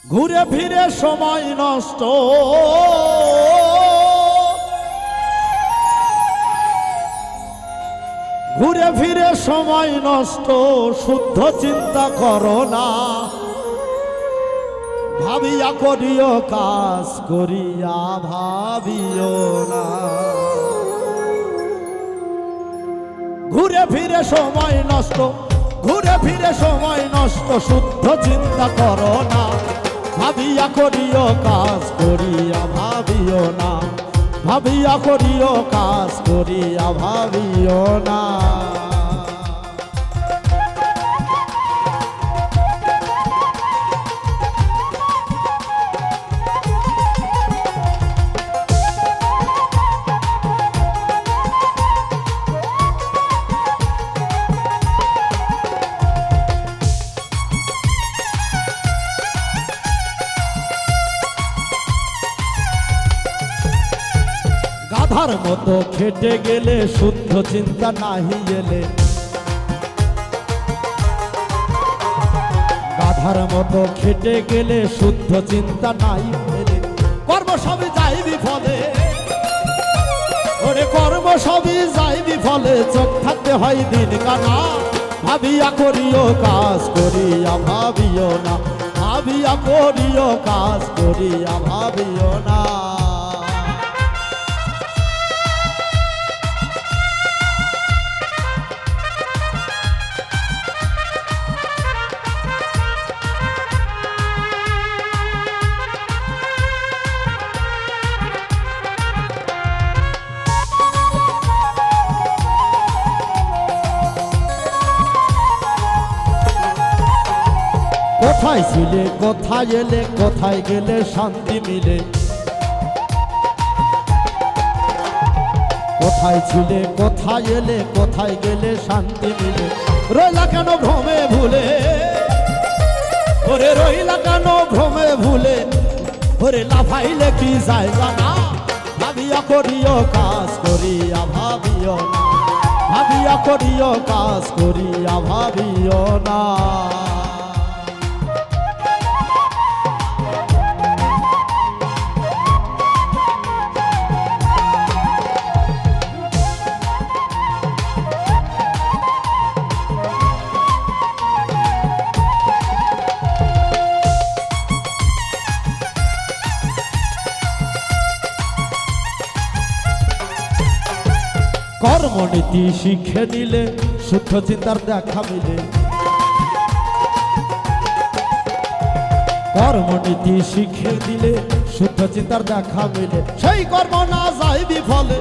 ঘুরে ফিরে সময় নষ্ট, ঘুরে ফিরে সময় নষ্ট, শুদ্ধ চিন্তা করো না, ভাবিয়া করিও কাজ করিয়া ভাবিও না। ঘুরে ফিরে সময় নষ্ট, ঘুরে ফিরে সময় নষ্ট, শুদ্ধ চিন্তা করো না, ভাবিয়া করিও কাজ করিয়া ভাবিও না, ভাবিয়া করিও কাজ করিয়া ভাবিও না। গাধার মতো খেটে গেলে শুদ্ধ চিন্তা নাহি এলে, গাধার মতো খেটে গেলে শুদ্ধ চিন্তা নাই এলে, কর্ম সবই যাই বিফলে, ওরে কর্ম সবই যাই বিফলে, চোখ থাকতে হয় দিন কানা, ভাবিয়া করিও কাজ করিয়া ভাবিও না, ভাবিয়া করিও কাজ করিয়া ভাবিও না। কোথায় ছিলে কোথায় এলে, কোথায় গেলে শান্তি মিলে, কোথায় ছিলে কোথায় এলে, কোথায় গেলে শান্তি মিলে, রইলা কেন ভ্রমে ভুলে, ওরে রইলা কেন ভ্রমে ভুলে, ওরে লাফাইলে কি জায়গা না, ভাবিয়া করিও কাজ করিয়া ভাবিও না, ভাবিয়া করিও কাজ করিয়া ভাবিও না। কর্মনীতি শিখে নিলে শুদ্ধ চিন্তার দেখা মিলে, কর্মনীতি শিখে দিলে শুদ্ধ চিন্তার দেখা মিলে, সেই কর্ম না যায় বিফলে,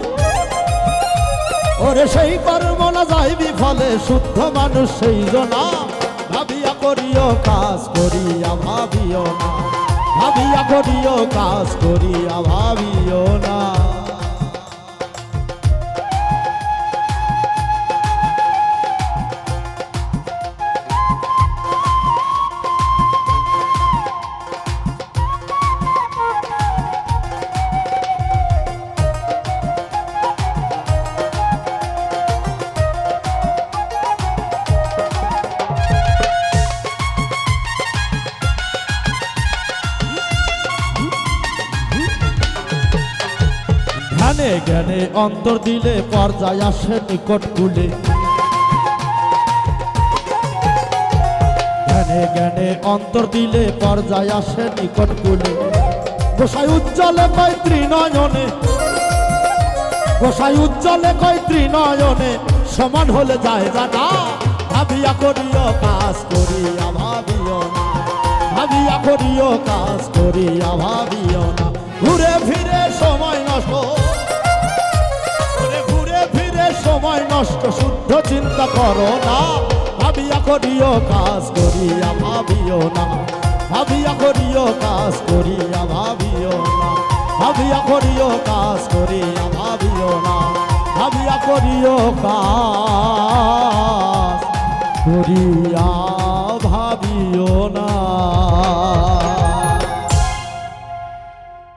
ওরে সেই কর্ম না যায় বিফলে, শুদ্ধ মানুষ সেই জনা, ভাবিয়া করিও কাজ করিয়া ভাবিও না, ভাবিয়া করিও কাজ করিয়া ভাবিও না। জ্ঞানে জ্ঞানে অন্তর দিলে পর্যায় আসে নিকট কুলে, জ্ঞানে জ্ঞানে অন্তর দিলে পর্যায় আসে নিকট কুলে, গোসাই উজ্জ্বলে কয় ত্রিনয়নে, গোসাই উজ্জ্বলে কয় ত্রিনয়নে, সমান হলে যায় জানা, ভাবিয়া করিও কাজ করিয়া ভাবিও না, ভাবিয়া করিও কাজ করিয়া ভাবিও না। ঘুরে ফিরে সময় নষ্ট, ঘুরে ফিরে সময় নষ্ট, শুদ্ধ চিন্তা করো না, ভাবিয়া করিও কাজ করিয়া ভাবিও না, ভাবিয়া করিও কাজ করিয়া ভাবিও না, ভাবিয়া করিও কাজ করিয়া ভাবিও না, ভাবিয়া করিও কাজ করিয়া ভাবিও না।